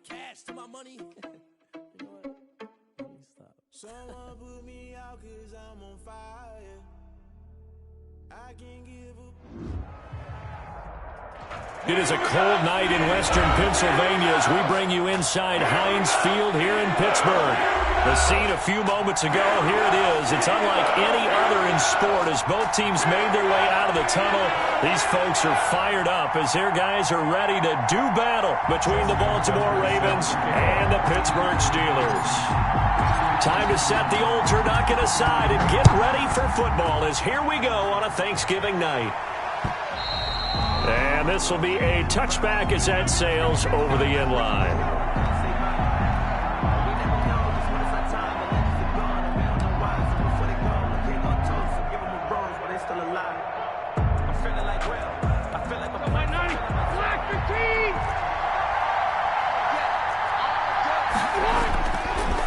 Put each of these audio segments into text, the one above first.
Cash to my money. You know what? Let me stop. Someone put me out 'cause I'm on fire. I can't give up. It is a cold night in western Pennsylvania as we bring you inside Heinz Field here in Pittsburgh. The scene a few moments ago, here it is. It's unlike any other in sport as both teams made their way out of the tunnel. These folks are fired up as their guys are ready to do battle between the Baltimore Ravens and the Pittsburgh Steelers. Time to set the old turducken aside and get ready for football as here we go on a Thanksgiving night. And this will be a touchback as that sails over the end line.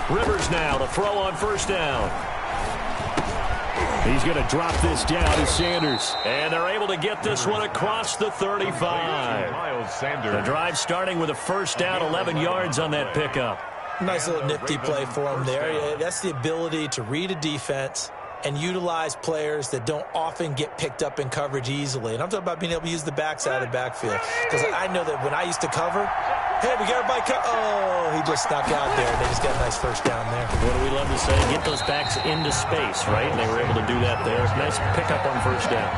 Rivers now to throw on first down. He's going to drop this down to Sanders. And they're able to get this one across the 35. The drive starting with a first down, 11 yards on that pickup. Nice little nifty play for him there. That's the ability to read a defense and utilize players that don't often get picked up in coverage easily. And I'm talking about being able to use the backside of the backfield. Because I know that when I used to cover, hey, we got everybody oh, he just snuck out there, and they just got a nice first down there. What do we love to say? Get those backs into space, right? And they were able to do that there. Nice pickup on first down.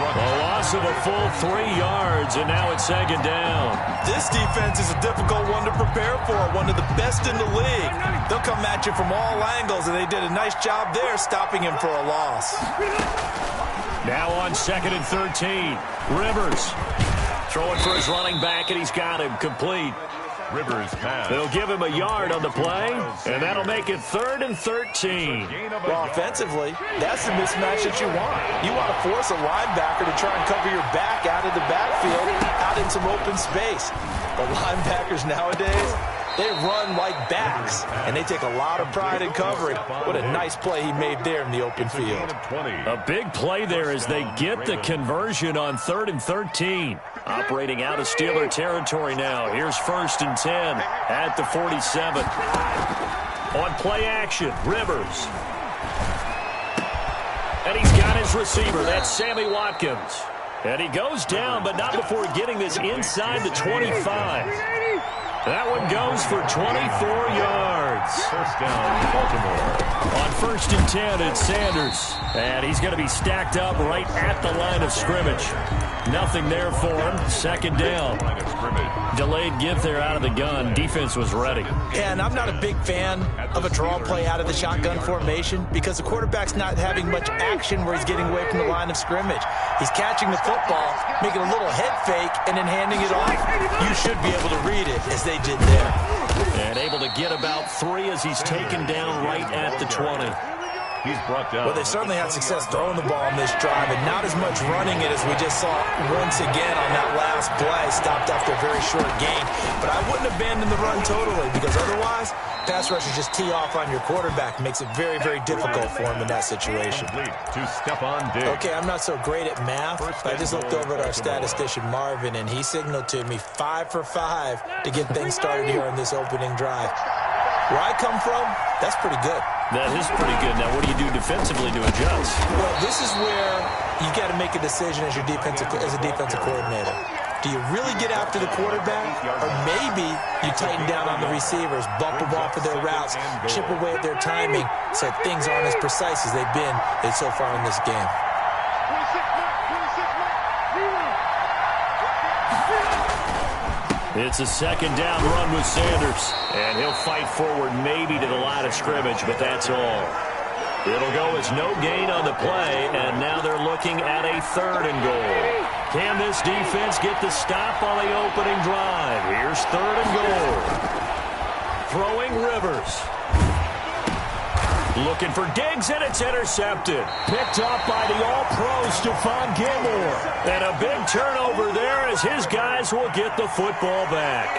A loss of a full 3 yards, and now it's second down. This defense is a difficult one to prepare for, one of the best in the league. They'll come at you from all angles, and they did a nice job there stopping him for a loss. Now on second and 13. Rivers throwing for his running back, and he's got him complete. Rivers pass. They'll give him a yard on the play, and that'll make it 3rd and 13. Well, offensively, that's the mismatch that you want. You want to force a linebacker to try and cover your back out of the backfield, out in some open space. The linebackers nowadays, they run like backs, and they take a lot of pride in covering. What a nice play he made there in the open field. A big play there as they get the conversion on 3rd and 13. Operating out of Steeler territory now. Here's 1st and 10 at the 47. On play action, Rivers. And he's got his receiver. That's Sammy Watkins. And he goes down, but not before getting this inside the 25. That one goes for 24 yards. First down, Baltimore. On 1st and 10, it's Sanders. And he's going to be stacked up right at the line of scrimmage. Nothing there for him. Second down. Delayed give there out of the gun. Defense was ready. And I'm not a big fan of a draw play out of the shotgun formation because the quarterback's not having much action where he's getting away from the line of scrimmage. He's catching the football, making a little head fake, and then handing it off. You should be able to read it as they did there. And able to get about 3 as he's taken down right at the 20. He's brought down. Well, they certainly had success throwing the ball on this drive, and not as much running it as we just saw once again on that last play. Stopped after a very short gain. But I wouldn't abandon the run totally because otherwise, pass rushers just tee off on your quarterback. Makes it very, very difficult for him in that situation. To Stephon Diggs. Okay, I'm not so great at math. I just looked over at our statistician, Marvin, and he signaled to me 5 for 5 to get things started here on this opening drive. Where I come from, that's pretty good. That is pretty good. Now, what do you do defensively to adjust? Well, this is where you got to make a decision as a defensive coordinator. Do you really get after the quarterback, or maybe you tighten down on the receivers, bump them off of their routes, chip away at their timing, so things aren't as precise as they've been so far in this game. It's a second down run with Sanders. And he'll fight forward maybe to the line of scrimmage, but that's all. It'll go as no gain on the play, and now they're looking at a 3rd and goal. Can this defense get the stop on the opening drive? Here's 3rd and goal. Throwing Rivers. Looking for Diggs, and it's intercepted. Picked up by the All-Pro Stephon Gilmore. And a big turnover there as his guys will get the football back.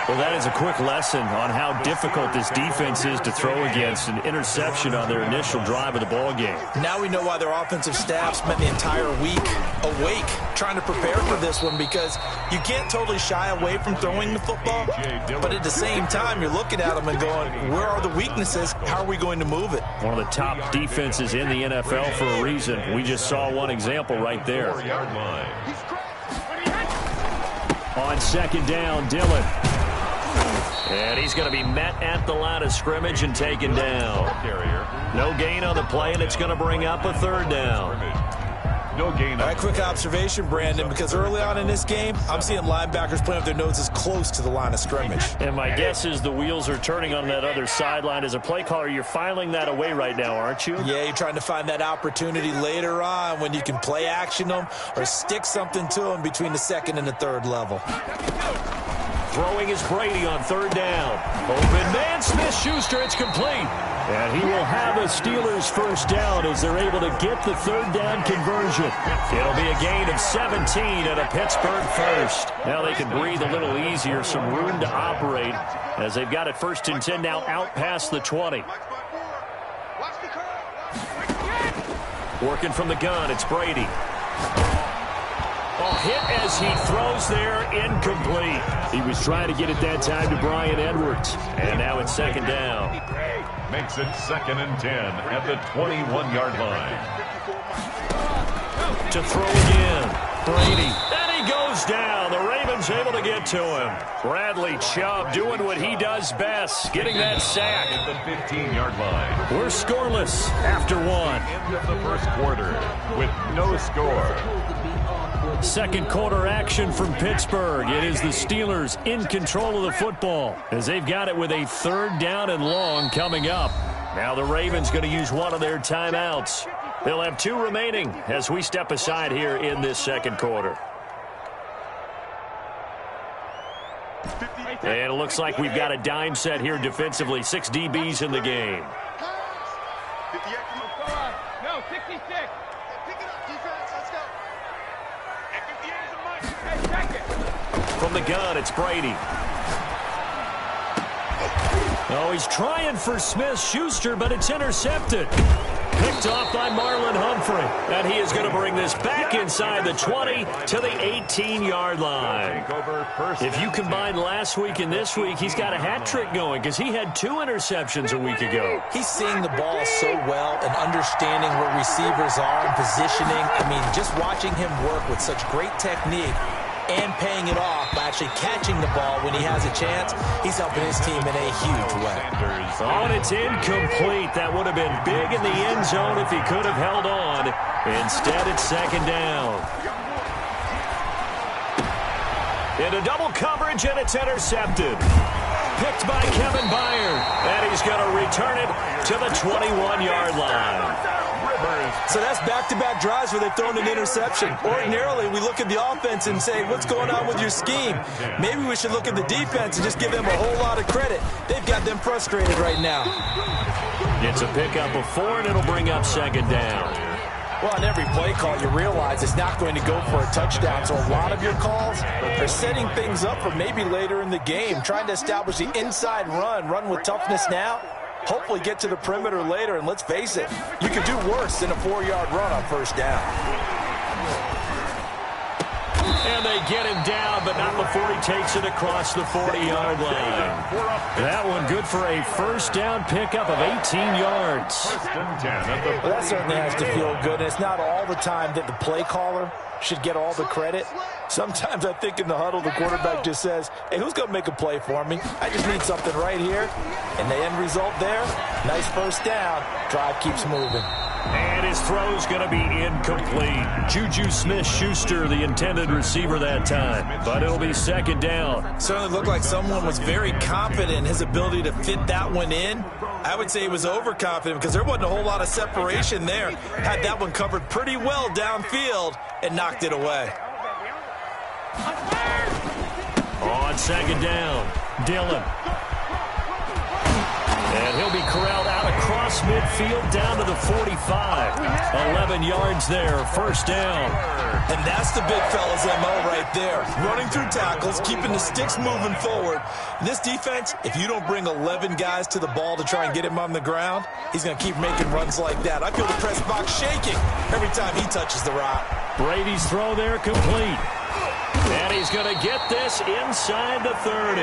Well, that is a quick lesson on how difficult this defense is to throw against. An interception on their initial drive of the ball game. Now we know why their offensive staff spent the entire week awake trying to prepare for this one, because you can't totally shy away from throwing the football, but at the same time, you're looking at them and going, where are the weaknesses? How are we going to move it? One of the top defenses in the NFL for a reason. We just saw one example right there. 4-yard line. On second down, Dillon. And he's going to be met at the line of scrimmage and taken down. No gain on the play, and it's going to bring up a third down. No gain. All right, quick observation, Brandon, because early on in this game, I'm seeing linebackers putting up their noses close to the line of scrimmage. And my guess is the wheels are turning on that other sideline. As a play caller, you're filing that away right now, aren't you? Yeah, you're trying to find that opportunity later on when you can play action them or stick something to them between the second and the third level. Throwing is Brady on third down. Open man, Smith-Schuster, it's complete. And he will have a Steelers first down as they're able to get the third down conversion. It'll be a gain of 17 and a Pittsburgh first. Now they can breathe a little easier, some room to operate as they've got it first and 10 now out past the 20. Working from the gun, it's Brady. Oh, hit as he throws there, incomplete. He was trying to get it that time to Bryan Edwards. And now it's second down. Makes it 2nd and 10 at the 21-yard line. To throw again, Brady. And he goes down. The Ravens able to get to him. Bradley Chubb doing what he does best, getting that sack. At the 15-yard line. We're scoreless after one. End of the first quarter with no score. Second quarter action from Pittsburgh. It is the Steelers in control of the football as they've got it with a third down and long coming up. Now the Ravens going to use one of their timeouts. They'll have 2 remaining as we step aside here in this second quarter. And it looks like we've got a dime set here defensively. 6 DBs in the game. No, 66. From the gun, it's Brady. Oh, he's trying for Smith-Schuster, but it's intercepted. Picked off by Marlon Humphrey. And he is going to bring this back inside the 20 to the 18-yard line. If you combine last week and this week, he's got a hat trick going because he had 2 interceptions a week ago. He's seeing the ball so well and understanding where receivers are and positioning. I mean, just watching him work with such great technique and paying it off by actually catching the ball when he has a chance, he's helping his team in a huge way. Oh, and it's incomplete. That would have been big in the end zone if he could have held on. Instead, it's second down. Into double coverage, and it's intercepted. Picked by Kevin Byard, and he's going to return it to the 21-yard line. So that's back-to-back drives where they've thrown an interception. Ordinarily, we look at the offense and say, what's going on with your scheme? Maybe we should look at the defense and just give them a whole lot of credit. They've got them frustrated right now. It's a pickup of 4, and it'll bring up second down. Well, on every play call, you realize it's not going to go for a touchdown. So a lot of your calls are setting things up for maybe later in the game, trying to establish the inside run with toughness now. Hopefully get to the perimeter later, and let's face it, you could do worse than a 4-yard run on first down. And they get him down, but not before he takes it across the 40-yard line. That one good for a first down pickup of 18 yards. Well, that certainly has to feel good, and it's not all the time that the play caller should get all the credit. Sometimes I think in the huddle, the quarterback just says, hey, who's going to make a play for me? I just need something right here. And the end result there, nice first down. Drive keeps moving. And his throw's going to be incomplete. Juju Smith-Schuster, the intended receiver that time. But it'll be second down. Certainly looked like someone was very confident in his ability to fit that one in. I would say he was overconfident because there wasn't a whole lot of separation there. Had that one covered pretty well downfield and knocked it away. On second down, Dillon. And he'll be corralled out across across midfield down to the 45. 11 yards there, first down. And that's the big fella's MO right there. Running through tackles, keeping the sticks moving forward. In this defense, if you don't bring 11 guys to the ball to try and get him on the ground, he's going to keep making runs like that. I feel the press box shaking every time he touches the rock. Brady's throw there complete. And he's going to get this inside the 30.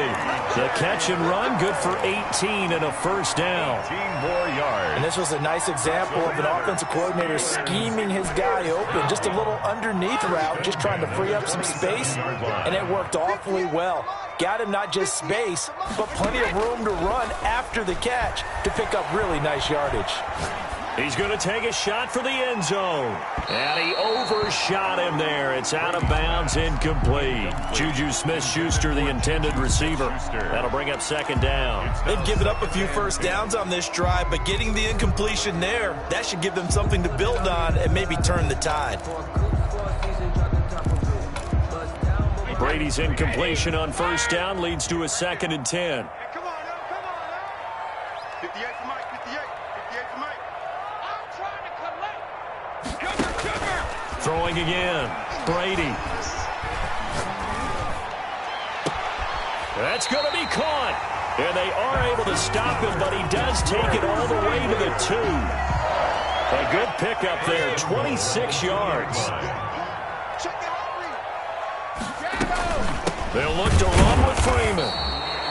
The catch and run, good for 18 and a first down. 18 more yards. And this was a nice example of an offensive coordinator scheming his guy open. Just a little underneath route, just trying to free up some space, and it worked awfully well. Got him not just space, but plenty of room to run after the catch to pick up really nice yardage. He's going to take a shot for the end zone. And he overshot him there. It's out of bounds, incomplete. Juju Smith-Schuster, the intended receiver. That'll bring up second down. They've given up a few first downs on this drive, but getting the incompletion there, that should give them something to build on and maybe turn the tide. Brady's incompletion on first down leads to a 2nd and 10. Come on, 58 for Mike, 58 for Mike. I'm trying to collect. Sugar. Throwing again. Brady. That's going to be caught. And they are able to stop him, but he does take it all the way to the 2. A good pickup there, 26 yards. They'll look to run with Freeman.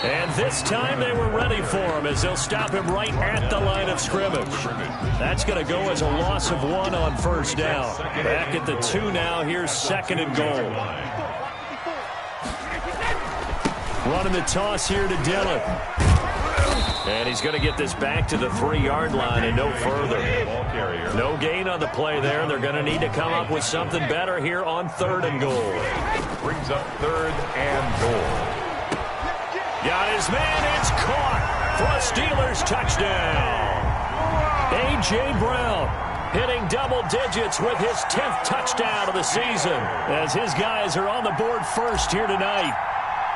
And this time they were ready for him as they'll stop him right at the line of scrimmage. That's going to go as a loss of 1 on first down. Back at the 2 now. Here's 2nd and goal. Running the toss here to Dillon. And he's going to get this back to the 3-yard line and no further. No gain on the play there. They're going to need to come up with something better here on 3rd and goal. Brings up 3rd and goal. Got his man. It's caught for a Steelers touchdown. A.J. Brown hitting double digits with his 10th touchdown of the season as his guys are on the board first here tonight.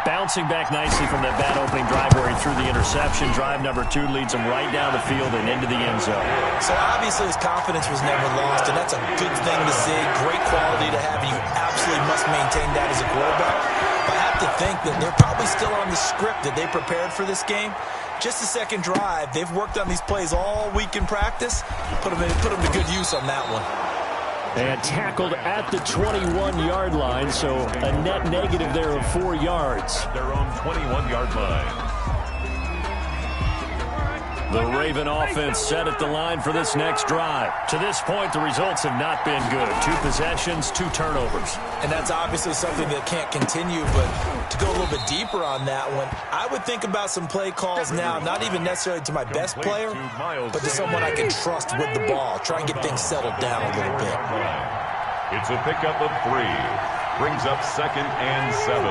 Bouncing back nicely from that bad opening drive where he threw the interception. Drive number 2 leads him right down the field and into the end zone. So obviously his confidence was never lost, and that's a good thing to see. Great quality to have, and you absolutely must maintain that as a quarterback. But I have to think that they're probably still on the script that they prepared for this game. Just the second drive. They've worked on these plays all week in practice. Put them to good use on that one. And tackled at the 21-yard line, so a net negative there of 4 yards. Their own 21-yard line. The Raven offense set at the line for this next drive. To this point, the results have not been good. 2 possessions, 2 turnovers. And that's obviously something that can't continue, but to go a little bit deeper on that one, I would think about some play calls now, not even necessarily to my best player, but to someone I can trust with the ball. Try and get things settled down a little bit. It's a pickup of 3. Brings up 2nd and 7.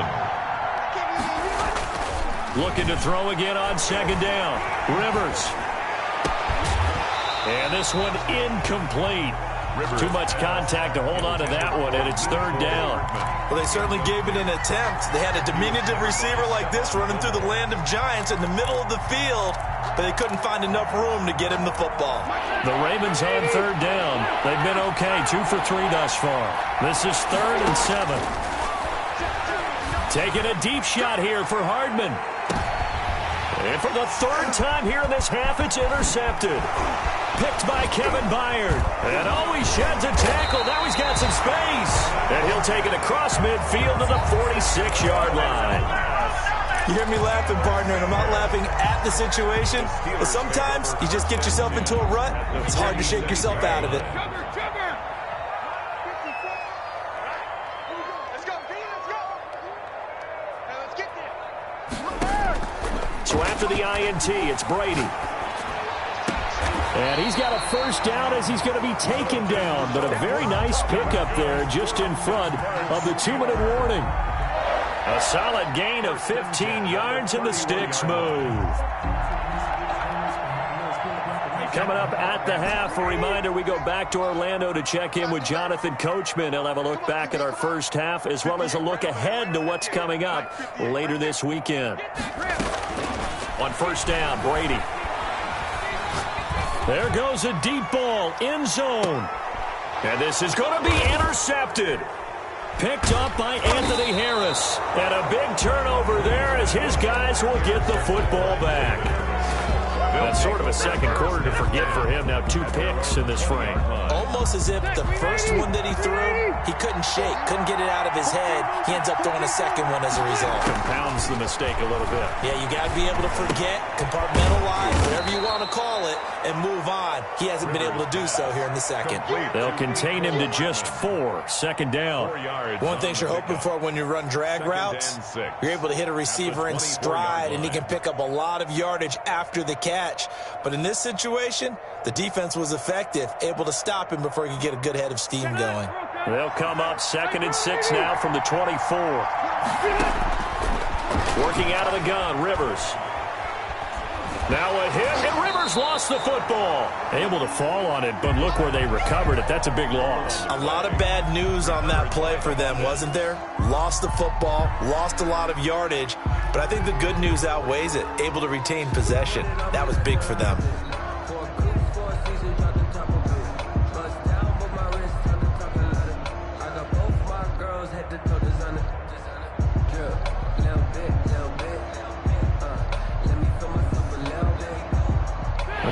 Looking to throw again on 2nd down. Rivers. And this one incomplete. Too much contact to hold on to that one, and it's 3rd down. Well, they certainly gave it an attempt. They had a diminutive receiver like this running through the land of giants in the middle of the field, but they couldn't find enough room to get him the football. The Ravens on 3rd down. They've been okay, 2 for 3 thus far. This is 3rd and 7. Taking a deep shot here for Hardman. And for the 3rd time here in this half, it's intercepted. Picked by Kevin Byard. And he sheds a tackle. Now he's got some space. And he'll take it across midfield to the 46-yard line. You hear me laughing, partner, and I'm not laughing at the situation. But sometimes you just get yourself into a rut. It's hard to shake yourself out of it. So after the INT, it's Brady. And he's got a first down as he's going to be taken down. But a very nice pickup there just in front of the 2-minute warning. A solid gain of 15 yards and the sticks move. Coming up at the half, a reminder, we go back to Orlando to check in with Jonathan Coachman. He'll have a look back at our first half as well as a look ahead to what's coming up later this weekend. On first down, Brady. There goes a deep ball, end zone. And this is going to be intercepted. Picked up by Anthony Harris. And a big turnover there as his guys will get the football back. That's sort of a second quarter to forget for him. Now 2 picks in this frame. Almost as if the first one that he threw, he couldn't shake, couldn't get it out of his head. He ends up throwing a second one as a result. Compounds the mistake a little bit. Yeah, you got to be able to forget, compartmentalize, whatever you want to call it, and move on. He hasn't been able to do so here in the second. They'll contain him to just 4. Second down. One thing you're hoping for when you run drag routes, you're able to hit a receiver in stride, and he can pick up a lot of yardage after the catch. But in this situation, the defense was effective, able to stop him before he could get a good head of steam going. They'll come up 2nd and 6 now from the 24. Working out of the gun, Rivers. Now a hit, and Rivers lost the football. Able to fall on it, but look where they recovered it. That's a big loss. A lot of bad news on that play for them, wasn't there? Lost the football, lost a lot of yardage, but I think the good news outweighs it. Able to retain possession. That was big for them.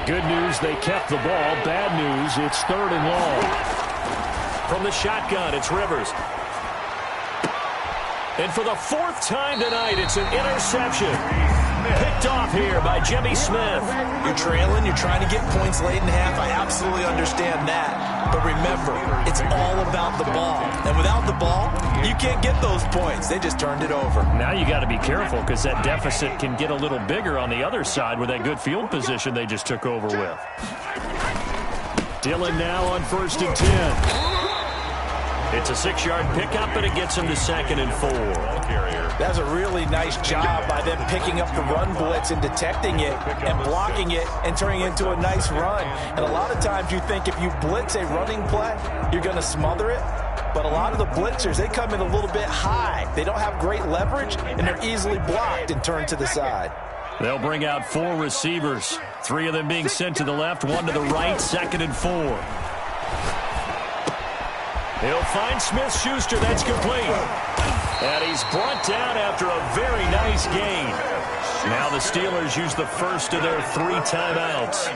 Good news, they kept the ball. Bad news, it's 3rd and long. From the shotgun, it's Rivers. And for the 4th time tonight, it's an interception. Picked off here by Jimmy Smith. You're trailing, you're trying to get points late in half. I absolutely understand that. But remember, it's all about the ball. And without the ball, you can't get those points. They just turned it over. Now you got to be careful because that deficit can get a little bigger on the other side with that good field position they just took over with. Dillon now on 1st and 10. It's a 6-yard pickup, and it gets him to 2nd and 4. That's a really nice job by them picking up the run blitz and detecting it and blocking it and turning it into a nice run. And a lot of times you think if you blitz a running play, you're going to smother it. But a lot of the blitzers, they come in a little bit high. They don't have great leverage, and they're easily blocked and turned to the side. They'll bring out 4 receivers, 3 of them being sent to the left, 1 to the right, 2nd and 4. He'll find Smith-Schuster. That's complete. And he's brought down after a very nice gain. Now the Steelers use the first of their 3 timeouts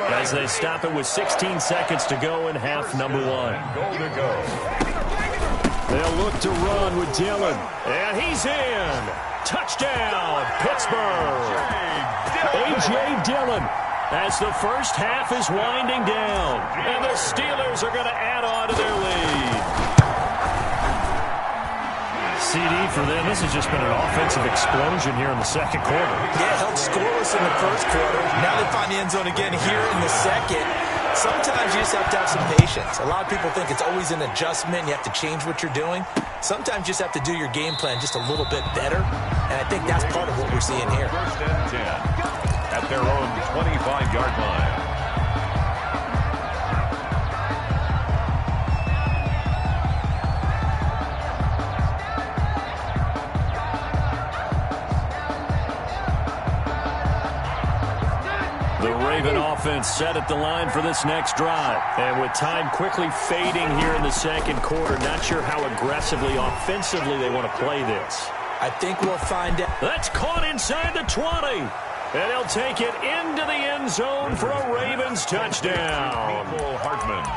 as they stop it with 16 seconds to go in half number 1. They'll look to run with Dillon. And he's in. Touchdown, Pittsburgh. A.J. Dillon. As the first half is winding down, and the Steelers are going to add on to their lead. CD for them. This has just been an offensive explosion here in the second quarter. Yeah, held scoreless in the first quarter. Now they find the end zone again here in the second. Sometimes you just have to have some patience. A lot of people think it's always an adjustment. You have to change what you're doing. Sometimes you just have to do your game plan just a little bit better, and I think that's part of what we're seeing here. 1st and 10. At their own 25-yard line. The Raven offense set at the line for this next drive. And with time quickly fading here in the second quarter, not sure how aggressively, offensively they want to play this. I think we'll find out. That's caught inside the 20. And he'll take it into the end zone for a Ravens touchdown.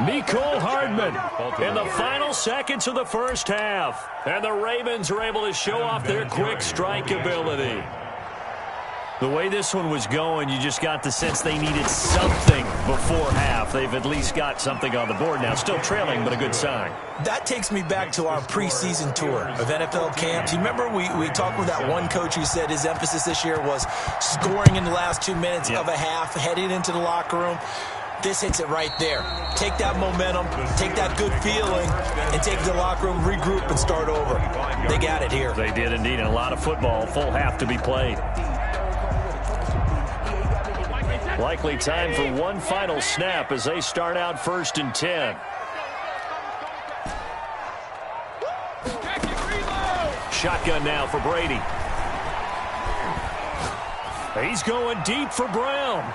Mecole Hardman in the final seconds of the first half. And the Ravens are able to show off their quick strike ability. The way this one was going, you just got the sense they needed something before half. They've at least got something on the board now. Still trailing, but a good sign. That takes me back to our preseason tour of NFL camps. You remember we talked with that one coach who said his emphasis this year was scoring in the last 2 minutes of a half, heading into the locker room. This hits it right there. Take that momentum, take that good feeling, and take it to the locker room, regroup, and start over. They got it here. They did indeed, and a lot of football, full half to be played. Likely time for one final snap as they start out 1st and 10. Shotgun now for Brady. He's going deep for Brown.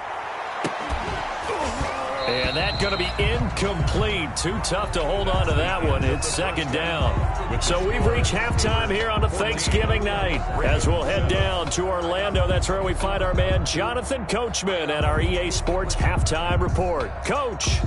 And that's going to be incomplete. Too tough to hold on to that one. It's second down. So we've reached halftime here on a Thanksgiving night. As we'll head down to Orlando, that's where we find our man Jonathan Coachman at our EA Sports Halftime Report. Coach.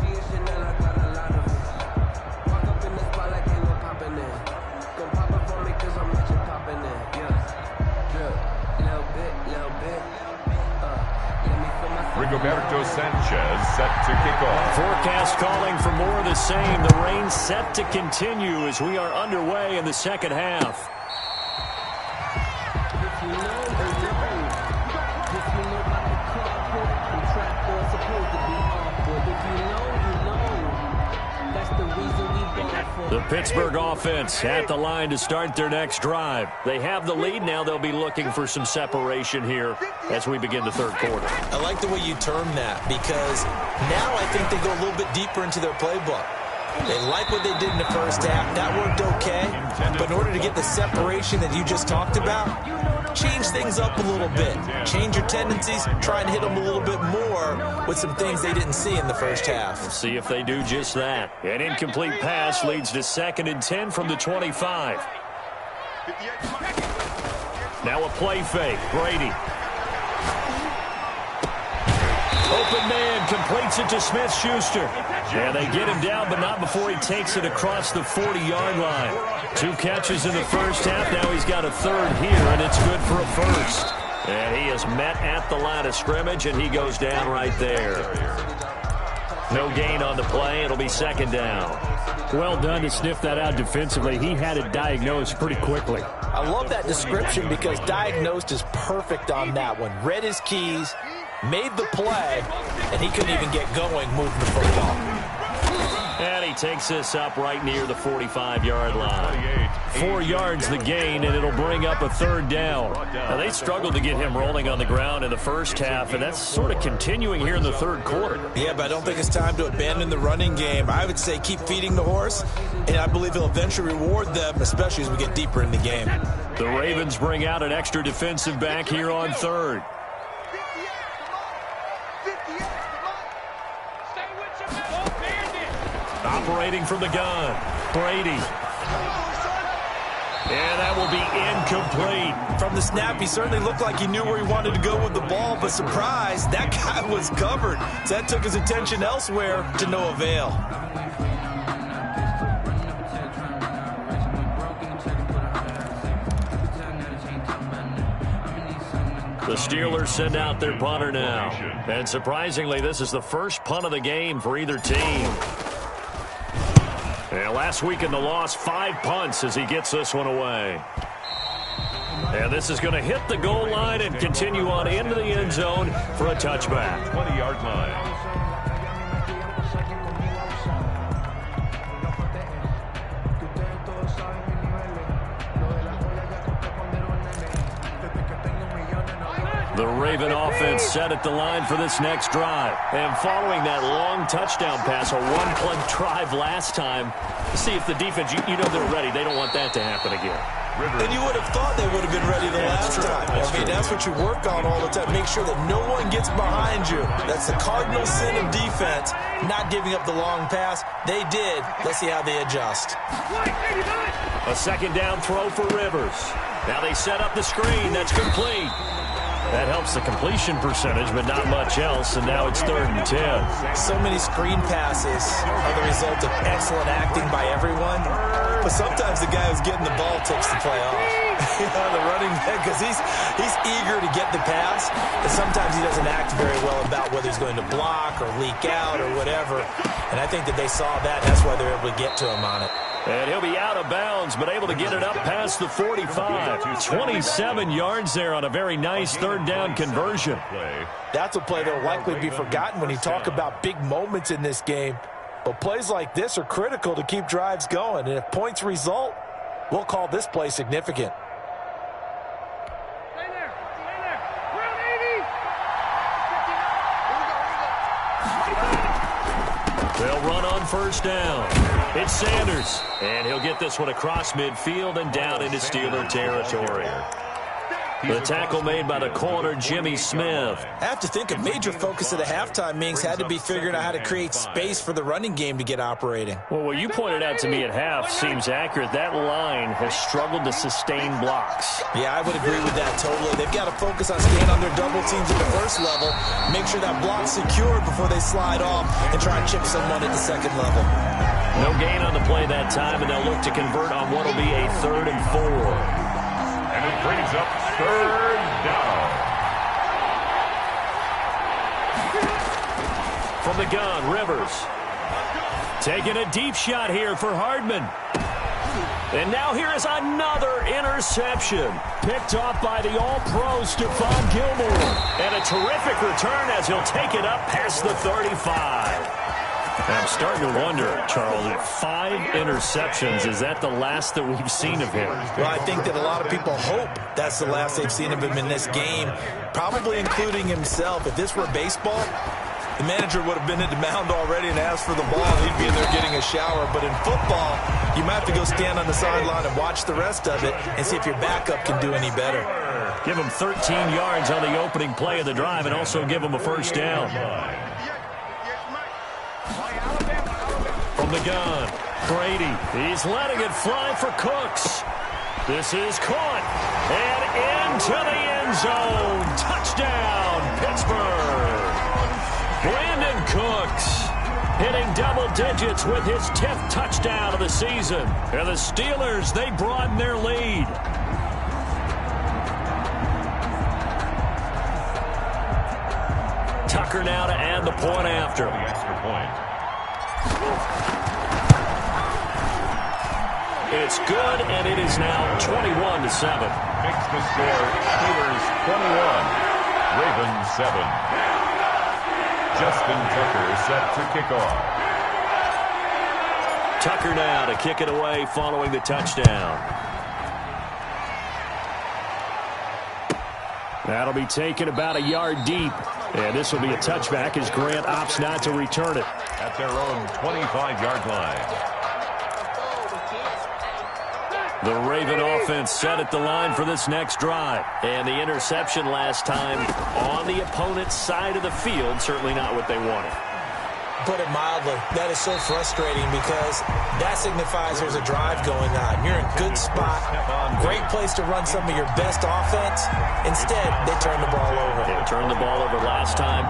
Rigoberto Sanchez set to kick off. Forecast calling for more of the same. The rain set to continue as we are underway in the second half. The Pittsburgh offense at the line to start their next drive. They have the lead now. They'll be looking for some separation here as we begin the third quarter. I like the way you term that because now I think they go a little bit deeper into their playbook. They like what they did in the first half. That worked okay. But in order to get the separation that you just talked about, change things up a little bit. Change your tendencies. Try and hit them a little bit more with some things they didn't see in the first half. We'll see if they do just that. An incomplete pass leads to 2nd and 10 from the 25. Now a play fake. Brady. Open man completes it to Smith-Schuster. And they get him down, but not before he takes it across the 40-yard line. 2 catches in the first half. Now he's got a third here, and it's good for a first. And he is met at the line of scrimmage, and he goes down right there. No gain on the play. It'll be second down. Well done to sniff that out defensively. He had it diagnosed pretty quickly. I love that description because diagnosed is perfect on that one. Read his keys, made the play, and he couldn't even get going moving the football. And he takes this up right near the 45-yard line. 4 yards the gain, and it'll bring up a third down. Now, they struggled to get him rolling on the ground in the first half, and that's sort of continuing here in the third quarter. Yeah, but I don't think it's time to abandon the running game. I would say keep feeding the horse, and I believe he'll eventually reward them, especially as we get deeper in the game. The Ravens bring out an extra defensive back here on third. Operating from the gun, Brady. And that will be incomplete. From the snap, he certainly looked like he knew where he wanted to go with the ball, but surprise, that guy was covered. So that took his attention elsewhere to no avail. The Steelers send out their punter now. And surprisingly, this is the first punt of the game for either team. And last week in the loss, 5 punts as he gets this one away. And this is going to hit the goal line and continue on into the end zone for a touchback. 20-yard line. The Raven offense set at the line for this next drive. And following that long touchdown pass, a one-play drive last time, see if the defense, you know they're ready. They don't want that to happen again. And you would have thought they would have been ready the last time. I mean, that's what you work on all the time. Make sure that no one gets behind you. That's the cardinal sin of defense, not giving up the long pass. They did. Let's see how they adjust. A second down throw for Rivers. Now they set up the screen. That's complete. That helps the completion percentage, but not much else, and now it's 3rd and 10. So many screen passes are the result of excellent acting by everyone, but sometimes the guy who's getting the ball takes the play off. You know, the running back, because he's eager to get the pass, and sometimes he doesn't act very well about whether he's going to block or leak out or whatever, and I think that they saw that, and that's why they're able to get to him on it. And he'll be out of bounds, but able to get it up past the 45. 27 yards there on a very nice 3rd down conversion. That's a play that will likely be forgotten when you talk about big moments in this game. But plays like this are critical to keep drives going. And if points result, we'll call this play significant. Stay there. We're on 80. They'll run on 1st down. It's Sanders, and he'll get this one across midfield and down into Steeler territory. The tackle made by the corner, Jimmy Smith. I have to think a major focus of the halftime, Mings, had to be figuring out how to create space for the running game to get operating. Well, what you pointed out to me at half seems accurate. That line has struggled to sustain blocks. Yeah, I would agree with that totally. They've got to focus on staying on their double teams at the first level, make sure that block's secured before they slide off and try and chip someone at the second level. No gain on the play that time, and they'll look to convert on what will be a 3rd and 4. And it brings up 3rd down. From the gun, Rivers. Taking a deep shot here for Hardman. And now here is another interception. Picked off by the All-Pro Stephon Gilmore. And a terrific return as he'll take it up past the 35. I'm starting to wonder, Charles, if 5 interceptions, is that the last that we've seen of him? Well, I think that a lot of people hope that's the last they've seen of him in this game, probably including himself. If this were baseball, the manager would have been at the mound already and asked for the ball, and he'd be in there getting a shower. But in football, you might have to go stand on the sideline and watch the rest of it and see if your backup can do any better. Give him 13 yards on the opening play of the drive and also give him a first down. From the gun, Brady. He's letting it fly for Cooks. This is caught. And into the end zone. Touchdown, Pittsburgh. Brandon Cooks hitting double digits with his 10th touchdown of the season. And the Steelers, they broaden their lead. Tucker now to add the point after. The extra point. It's good, and it is now 21-7. Makes the score Steelers 21, Ravens 7. Justin Tucker set to kick off. Tucker now to kick it away following the touchdown. That'll be taken about a yard deep. And this will be a touchback as Grant opts not to return it. At their own 25-yard line. The Raven offense set at the line for this next drive. And the interception last time on the opponent's side of the field, certainly not what they wanted. Put it mildly, that is so frustrating because that signifies there's a drive going on. You're in a good spot, great place to run some of your best offense. Instead, they turn the ball over. They turned the ball over last time.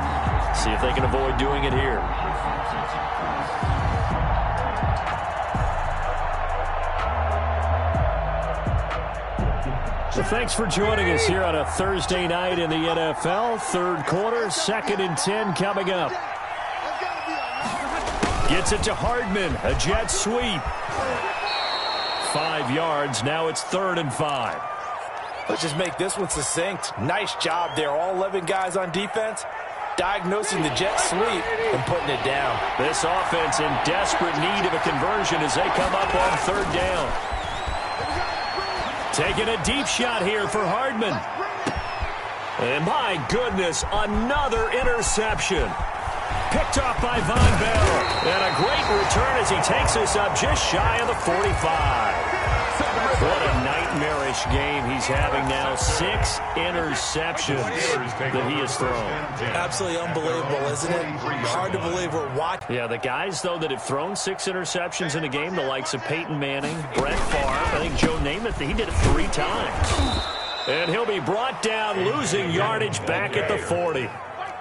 See if they can avoid doing it here. So thanks for joining us here on a Thursday night in the NFL. Third quarter, 2nd and 10 coming up. Gets it to Hardman, a jet sweep. 5 yards, now it's 3rd and 5. Let's just make this one succinct. Nice job there, all 11 guys on defense, diagnosing the jet sweep and putting it down. This offense in desperate need of a conversion as they come up on 3rd down. Taking a deep shot here for Hardman. And my goodness, another interception. Picked off by Von Bell. And a great return as he takes us up just shy of the 45. What a nightmarish game he's having now. 6 interceptions that he has thrown. Absolutely unbelievable, isn't it? Hard to believe we're watching. Yeah, the guys, though, that have thrown 6 interceptions in a game, the likes of Peyton Manning, Brett Favre, I think Joe Namath, he did it 3 times. And he'll be brought down, losing yardage back at the 40.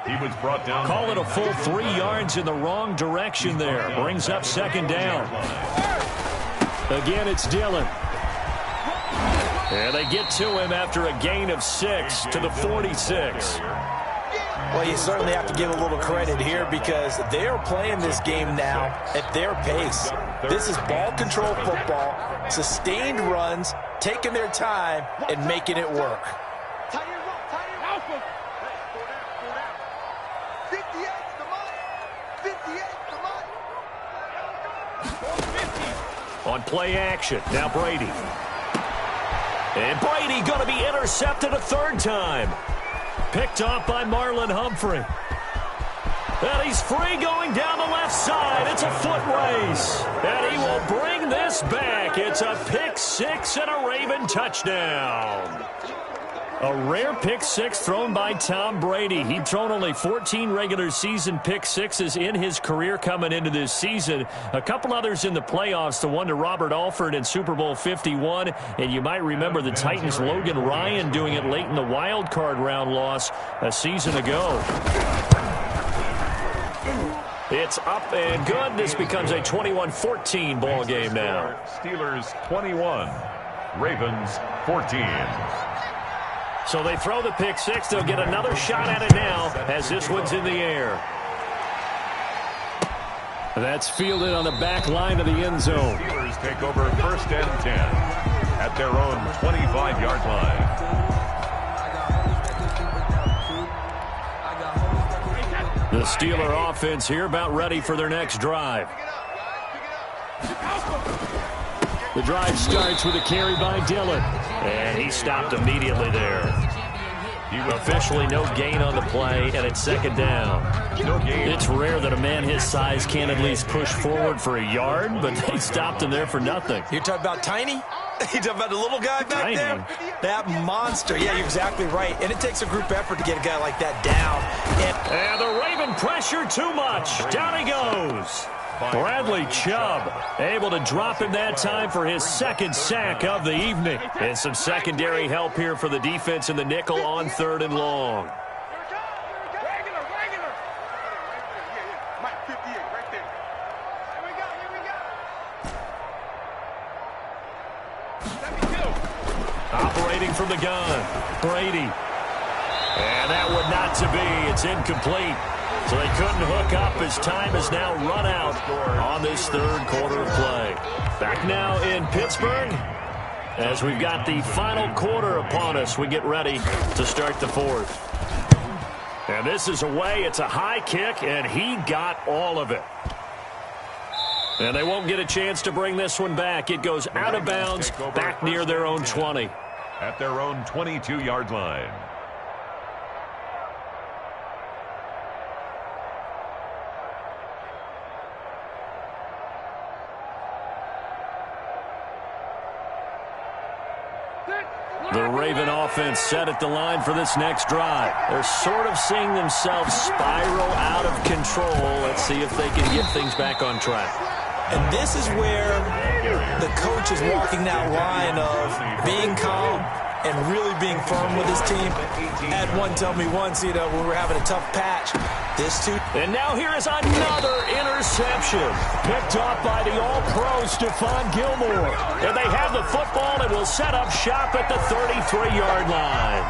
He was brought down. Call it a full 3 yards in the wrong direction there. Brings up 2nd down. Again, it's Dillon. And they get to him after a gain of 6 to the 46. Well, you certainly have to give a little credit here because they are playing this game now at their pace. This is ball control football, sustained runs, taking their time, and making it work. On play action, now Brady. And Brady going to be intercepted a 3rd time. Picked off by Marlon Humphrey. And he's free going down the left side. It's a foot race. And he will bring this back. It's a pick 6 and a Raven touchdown. A rare pick six thrown by Tom Brady. He'd thrown only 14 regular season pick sixes in his career coming into this season. A couple others in the playoffs, the one to Robert Alford in Super Bowl 51. And you might remember the Titans' Logan Ryan doing it late in the wild card round loss a season ago. It's up and good. This becomes a 21-14 ball game now. Steelers 21, Ravens 14. So they throw the pick six. They'll get another shot at it now as this one's in the air. That's fielded on the back line of the end zone. Steelers take over 1st and 10 at their own 25-yard line. The Steeler offense here about ready for their next drive. The drive starts with a carry by Dillon. And he stopped immediately there. Officially no gain on the play, and it's second down. It's rare that a man his size can't at least push forward for a yard, but they stopped him there for nothing. You're talking about Tiny? You're talking about the little guy back there? That monster. Yeah, you're exactly right. And it takes a group effort to get a guy like that down. And the Raven pressure too much. Down he goes. Bradley Chubb able to drop him that time for his second sack of the evening. And some secondary help here for the defense in the nickel on 3rd and long. Mike, 58, right there. Here we go. Operating from the gun, Brady. And that would not to be. It's incomplete. So they couldn't hook up as time has now run out on this 3rd quarter of play. Back now in Pittsburgh as we've got the final quarter upon us. We get ready to start the 4th. And this is away. It's a high kick, and he got all of it. And they won't get a chance to bring this one back. It goes out of bounds back near their own 20. At their own 22-yard line. The Raven offense set at the line for this next drive. They're sort of seeing themselves spiral out of control. Let's see if they can get things back on track. And this is where the coach is walking that line of being calm and really being firm with his team. Had one tell me once, when we were having a tough patch. This too. And now here is another interception. Picked off by the All-Pro Stephon Gilmore. And they have the football and will set up shop at the 33-yard line.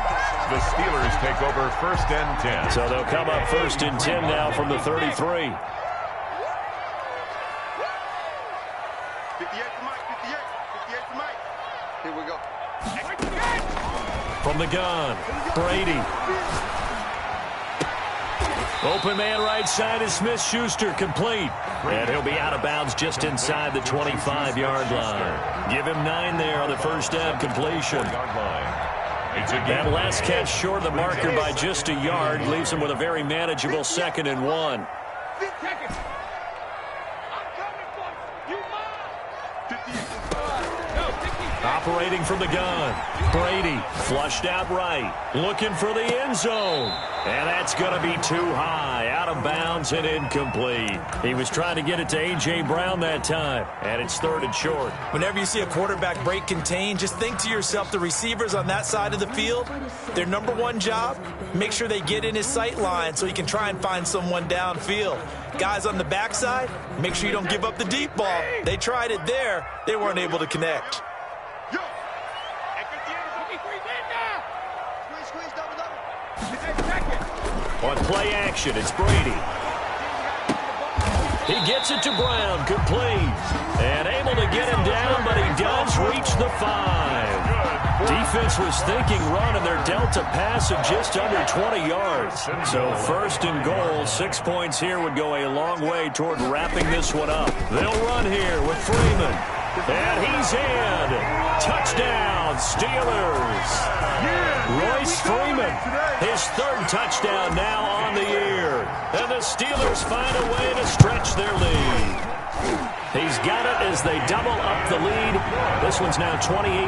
The Steelers take over 1st and 10. So they'll come up 1st and 10 now from the 33. 58 for Mike, 58 for Mike. Here we go. From the gun, Brady. Open man right side is Smith-Schuster, complete. And he'll be out of bounds just inside the 25-yard line. Give him 9 there on the first down completion. That last catch short of the marker by just a yard leaves him with a very manageable 2nd and 1. Operating from the gun, Brady flushed out right, looking for the end zone. And that's going to be too high, out of bounds and incomplete. He was trying to get it to A.J. Brown that time, and it's 3rd and short. Whenever you see a quarterback break contain, just think to yourself, the receivers on that side of the field, their number one job, make sure they get in his sight line so he can try and find someone downfield. Guys on the backside, make sure you don't give up the deep ball. They tried it there. They weren't able to connect. On play action, it's Brady. He gets it to Brown, complete. And able to get him down, but he does reach the 5. Defense was thinking run, and their delta pass of just under 20 yards. So 1st and goal, 6 points here would go a long way toward wrapping this one up. They'll run here with Freeman. And he's in. Touchdown, Steelers. Royce Freeman, his 3rd touchdown now on the year. And the Steelers find a way to stretch their lead. He's got it as they double up the lead. This one's now 28-14.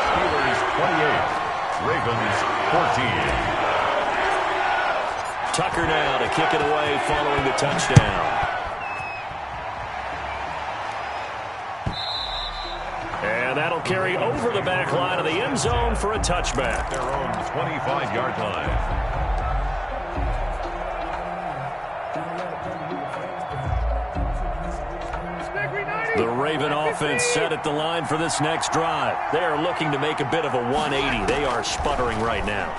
Steelers 28, Ravens 14. Tucker now to kick it away following the touchdown. And that'll carry over the back line of the end zone for a touchback. Their own 25-yard line. The Raven offense set at the line for this next drive. They are looking to make a bit of a 180. They are sputtering right now.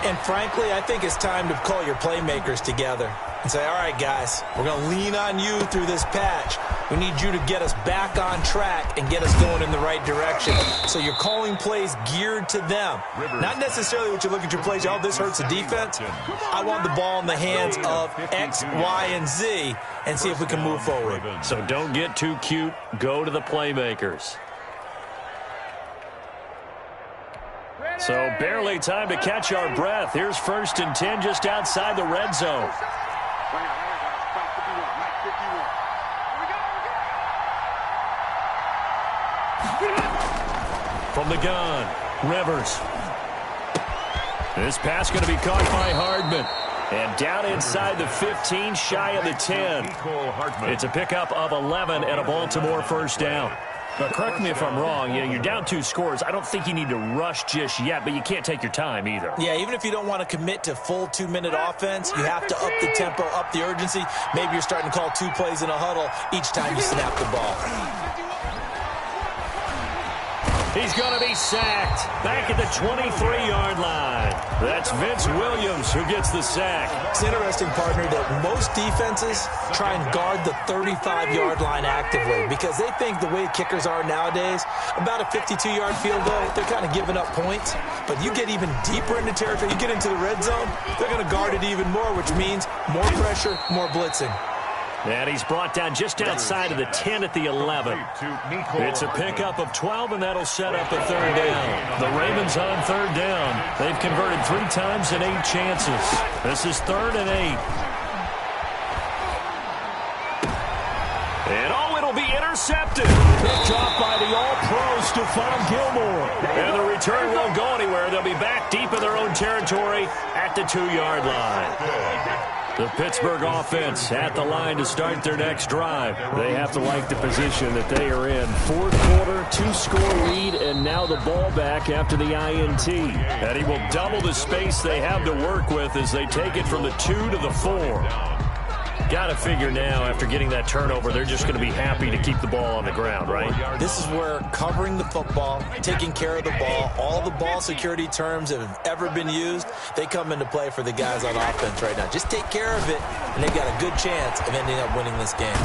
And frankly, I think it's time to call your playmakers together and say, all right, guys, we're going to lean on you through this patch. We need you to get us back on track and get us going in the right direction. So you're calling plays geared to them. Not necessarily what you look at your plays, oh, this hurts the defense. I want the ball in the hands of X, Y, and Z and see if we can move forward. So don't get too cute. Go to the playmakers. So barely time to catch our breath. Here's 1st and 10 just outside the red zone. From the gun, Rivers. This pass going to be caught by Hardman. And down inside the 15, shy of the 10. It's a pickup of 11 and a Baltimore first down. But correct me if I'm wrong, you're down 2 scores. I don't think you need to rush just yet, but you can't take your time either. Yeah, even if you don't want to commit to full 2-minute offense, you have to up the tempo, up the urgency. Maybe you're starting to call 2 plays in a huddle each time you snap the ball. He's going to be sacked back at the 23-yard line. That's Vince Williams who gets the sack. It's interesting, partner, that most defenses try and guard the 35-yard line actively because they think the way kickers are nowadays, about a 52-yard field goal, they're kind of giving up points. But you get even deeper into territory, you get into the red zone, they're going to guard it even more, which means more pressure, more blitzing. And he's brought down just outside of the 10 at the 11. It's a pickup of 12, and that'll set up a 3rd down. The Ravens on 3rd down. They've converted 3 times in 8 chances. This is 3rd and 8. And it'll be intercepted. Picked off by the All-Pro Stephon Gilmore. And the return won't go anywhere. They'll be back deep in their own territory at the 2-yard line. The Pittsburgh offense at the line to start their next drive. They have to like the position that they are in. 4th quarter, 2-score lead, and now the ball back after the INT. And he will double the space they have to work with as they take it from the 2 to the 4. Got to figure now, after getting that turnover, they're just going to be happy to keep the ball on the ground, right? This is where covering the football, taking care of the ball, all the ball security terms that have ever been used, they come into play for the guys on offense right now. Just take care of it, and they've got a good chance of ending up winning this game.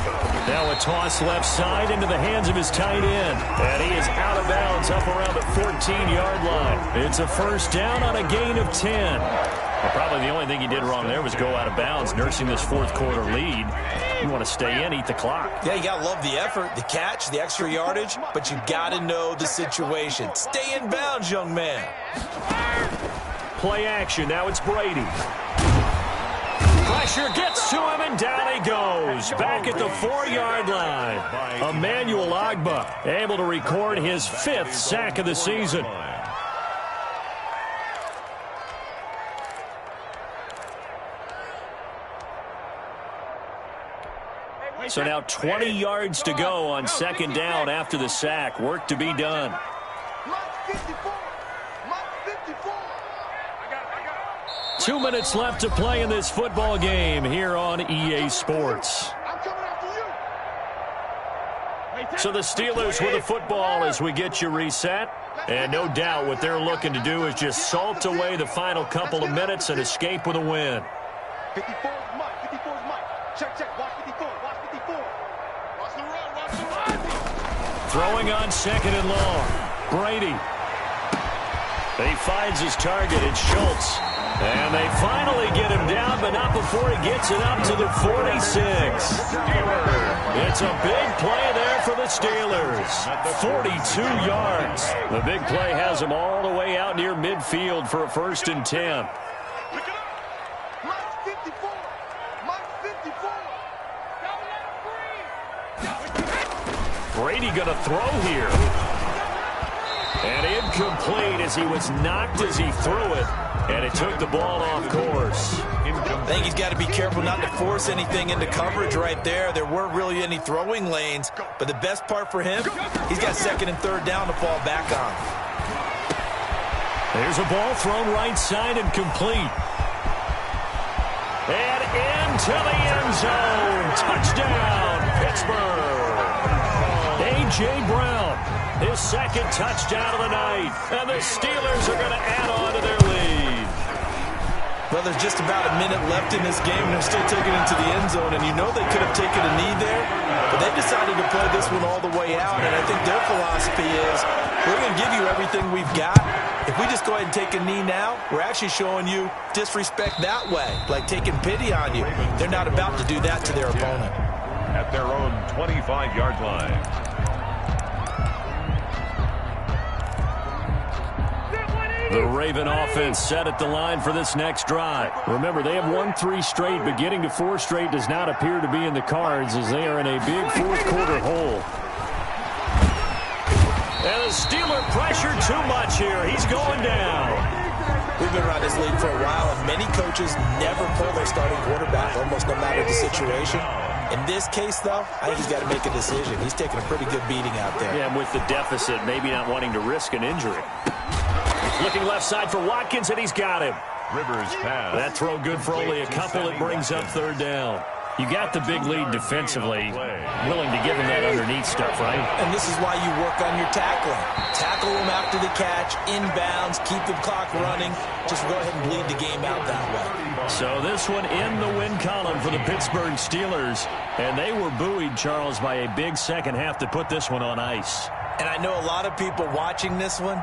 Now a toss left side into the hands of his tight end. And he is out of bounds up around the 14-yard line. It's a first down on a gain of 10. Well, probably the only thing he did wrong there was go out of bounds, nursing this 4th quarter lead. You want to stay in, eat the clock. Yeah, you got to love the effort, the catch, the extra yardage, but you got to know the situation. Stay in bounds, young man. Play action. Now it's Brady. Pressure gets to him, and down he goes. Back at the 4-yard line. Emmanuel Ogbah able to record his 5th sack of the season. So now 20 yards to go on 2nd down after the sack. Work to be done. 2 minutes left to play in this football game here on EA Sports. So the Steelers with the football as we get you reset. And no doubt what they're looking to do is just salt away the final couple of minutes and escape with a win. 54 is Mike. 54 is Mike. Check, check. Watch 54. Watch 54. Watch the run. Watch the run. Throwing on 2nd and long. Brady. He finds his target. It's Schultz. And they finally get him down, but not before he gets it up to the 46. It's a big play there for the Steelers. 42 yards. The big play has him all the way out near midfield for a 1st and 10. Brady going to throw here. And incomplete as he was knocked as he threw it. And it took the ball off course. I think he's got to be careful not to force anything into coverage right there. There weren't really any throwing lanes. But the best part for him, he's got second and third down to fall back on. There's a ball thrown right side and complete. And into the end zone. Touchdown, Pittsburgh. A.J. Brown, his second touchdown of the night. And the Steelers are going to add on to their lead. Well, there's just about a minute left in this game, and they're still taking it to the end zone. And you know they could have taken a knee there, but they decided to play this one all the way out. And I think their philosophy is, we're going to give you everything we've got. If we just go ahead and take a knee now, we're actually showing you disrespect that way, like taking pity on you. They're not about to do that to their opponent. At their own 25-yard line. The Raven offense set at the line for this next drive. Remember, they have won 3 straight, but getting to 4 straight does not appear to be in the cards as they are in a big fourth-quarter hole. And the Steeler pressure too much here. He's going down. We've been around this league for a while, and many coaches never pull their starting quarterback, almost no matter the situation. In this case, though, I think he's got to make a decision. He's taking a pretty good beating out there. Yeah, and with the deficit, maybe not wanting to risk an injury. Looking left side for Watkins, and he's got him. Rivers pass. That throw good for only a couple. It brings up third down. You got the big lead defensively. Willing to give him that underneath stuff, right? And this is why you work on your tackling. Tackle them after the catch, inbounds, keep the clock running. Just go ahead and bleed the game out that way. So this one in the win column for the Pittsburgh Steelers. And they were buoyed, Charles, by a big second half to put this one on ice. And I know a lot of people watching this one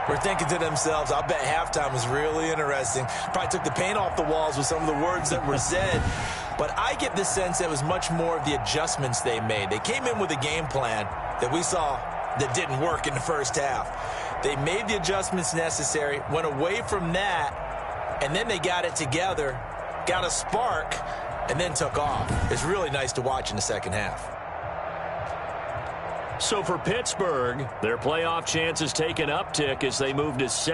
were thinking to themselves, I'll bet halftime was really interesting. Probably took the paint off the walls with some of the words that were said. But I get the sense that it was much more of the adjustments they made. They came in with a game plan that we saw that didn't work in the first half. They made the adjustments necessary, went away from that, and then they got it together, got a spark, and then took off. It's really nice to watch in the second half. So for Pittsburgh, their playoff chances take an uptick as they move to 7.